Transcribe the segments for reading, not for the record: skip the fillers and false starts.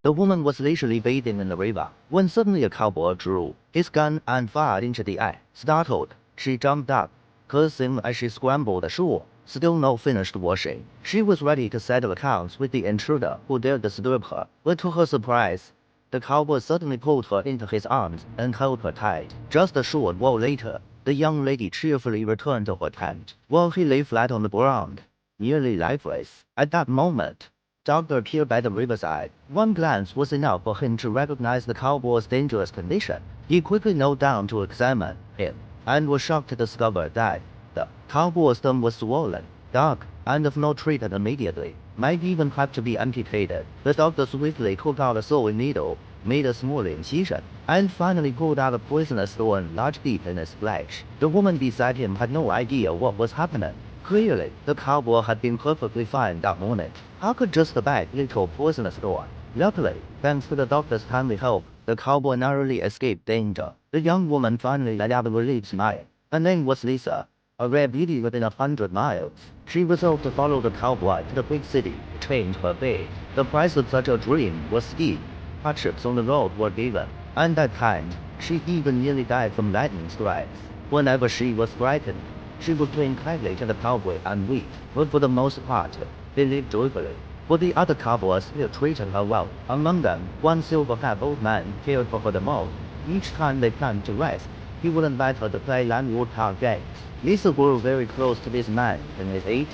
The woman was leisurely bathing in the river, when suddenly a cowboy drew his gun and fired into the eye. Startled, she jumped up, cursing as she scrambled ashore. Still not finished washing, she was ready to settle accounts with the intruder who dared disturb her. But to her surprise, the cowboy suddenly pulled her into his arms and held her tight. Just a short while later, the young lady cheerfully returned to her tent, while he lay flat on the ground, nearly lifeless. At that moment, Doctor appeared by the riverside. One glance was enough for him to recognize the cowboy's dangerous condition. He quickly knelt down to examine him, and was shocked to discover that the cowboy's thumb was swollen, dark, and if not treated immediately, might even have to be amputated. The doctor swiftly took out a sewing needle, made a small incision, and finally pulled out a poisonous thorn lodged deep in his flesh. The woman beside him had no idea what was happening. Clearly, the cowboy had been perfectly fine that morning. How could just a bad little poisonous thorn? Luckily, thanks to the doctor's kindly help, the cowboy narrowly escaped danger. The young woman finally let out a relieved smile. Her name was Lisa, a rare beauty within 100 miles. She resolved to follow the cowboy to the big city, change her fate. The price of such a dream was steep. Hardships on the road were given, and at times, she even nearly died from lightning strikes. Whenever she was frightened, she would cling tightly to the cowboy and weep, but for the most part, they lived joyfully. For the other cowboys still treated her well. Among them, one silver-haired old man cared for her the most. Each time they planned to rest, he would invite her to play landlord card games. Lisa grew very close to this man in his 80s.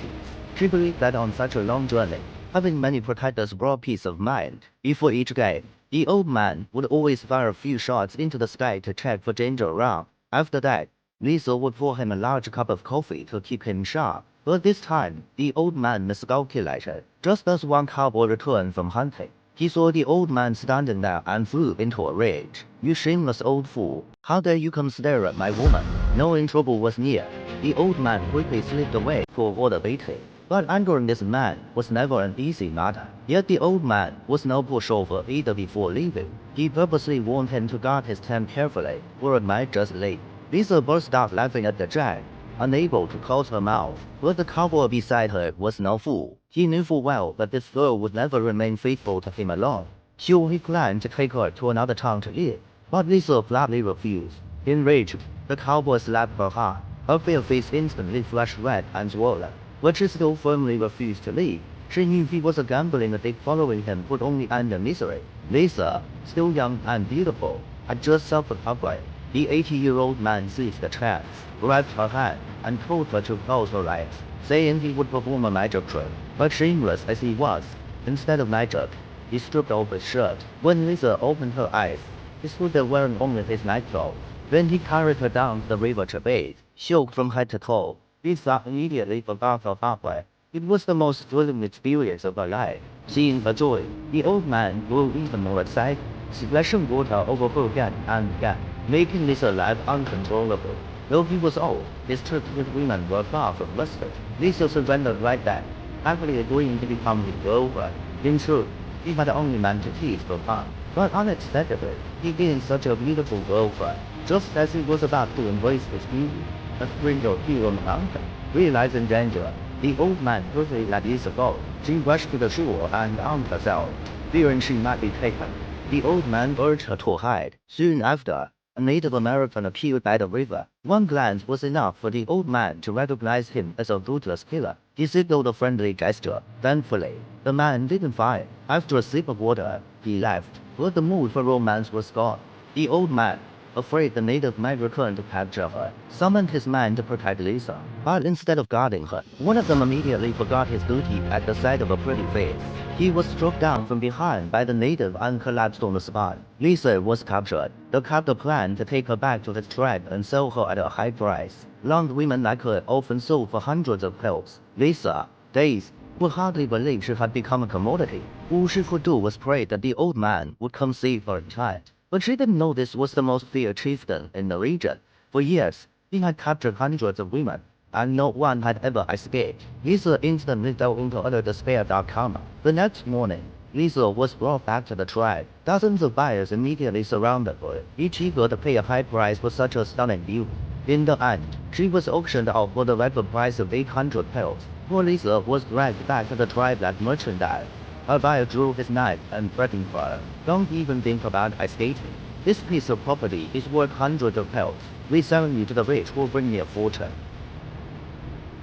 She believed that on such a long journey, having many protectors brought peace of mind. Before each game, the old man would always fire a few shots into the sky to check for danger around. After that, Lisa would pour him a large cup of coffee to keep him sharp. But this time, the old man miscalculated. Just as one cowboy returned from hunting, he saw the old man standing there and flew into a rage. "You shameless old fool! How dare you come stare at my woman?" Knowing trouble was near, the old man quickly slipped away to avoid a beating. But angering this man was never an easy matter. Yet the old man was no pushover either. Before leaving, he purposely warned him to guard his tent carefully, or it might just leak. Lisa burst out laughing at the joke, unable to close her mouth. But the cowboy beside her was no fool. He knew full well that this girl would never remain faithful to him alone. Sure, he planned to take her to another town to live, but Lisa flatly refused. Enraged, the cowboy slapped her hard. Her fair face instantly flushed red and swollen, but she still firmly refused to leave. She knew he was a gambling addict. Following him would only end in misery. Lisa, still young and beautiful, had just suffered outright. The 80-year-old man seized the chance, grabbed her hand, and told her to close her eyes, saying he would perform a magic trick. But shameless as he was, instead of magic, he stripped off his shirt. When Lisa opened her eyes, he stood there wearing only his nightclothes. Then he carried her down to the river to bathe, soaked from head to toe. Lisa immediately forgot her halfway. It was the most thrilling experience of her life. Seeing her joy, the old man grew even more excited, splashing water over her again and again, making Lisa laugh uncontrollably. Though he was old, his tricks with women were far from rustic. Lisa surrendered right then, happily agreeing to become his girlfriend. In truth, he had only meant to tease for fun. But unexpectedly, he gained such a beautiful girlfriend. Just as he was about to embrace this beauty, a stranger appeared on the mountain. Realizing danger, the old man quickly let Lisa go. She rushed to the shore and armed herself, fearing she might be taken. The old man urged her to hide. Soon after, a Native American appeared by the river. One glance was enough for the old man to recognize him as a ruthless killer. He signaled a friendly gesture. Thankfully, the man didn't fire. After a sip of water, he left, but the mood for romance was gone. The old man, afraid the native might return to capture her, summoned his men to protect Lisa. But instead of guarding her, one of them immediately forgot his duty at the sight of a pretty face. He was struck down from behind by the native and collapsed on the spot. Lisa was captured. The captor planned to take her back to his tribe and sell her at a high price. Blonde women like her often sold for hundreds of pelts. Lisa, dazed, would hardly believe she had become a commodity. All she could do was pray that the old man would come save her in time. But she didn't know this was the most feared chieftain in the region. For years, he had captured hundreds of women, and not one had ever escaped. Lisa instantly fell into utter despair. The next morning, Lisa was brought back to the tribe. Dozens of buyers immediately surrounded her, each eager to pay a high price for such a stunning beauty. In the end, she was auctioned off for the record price of 800 pelts. Poor Lisa was dragged back to the tribe like merchandise. Abaya drew his knife and threatened her. Don't even think about escaping. This piece of property is worth hundreds of pelts. Reselling you to the rich will bring me a fortune.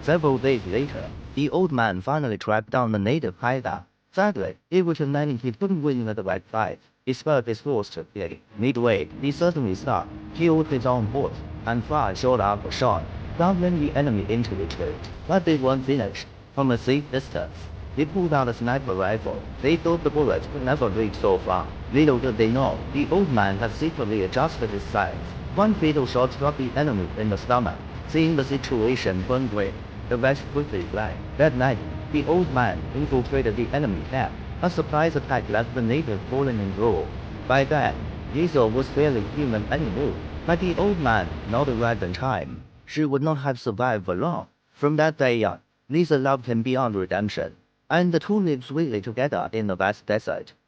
Several days later, the old man finally tracked down the native hideout. Sadly, it was a man he couldn't win at the right fight. He spurred his horse to play. Midway, he suddenly stopped, killed his own horse, and fired shot after shot, doubling the enemy into retreat. But they weren't finished. From a safe distance, he pulled out a sniper rifle. They thought the bullets could never reach so far. Little did they know, the old man had secretly adjusted his sights. One fatal shot struck the enemy in the stomach. Seeing the situation burn gray, the rest quickly fled. That night, the old man infiltrated the enemy camp. A surprise attack left the natives falling in row. By then, Diesel was barely human anymore. But the old man not arrived in time. She would not have survived for long. From that day on, Lisa loved him beyond redemption, and the two lived sweetly together in the vast desert.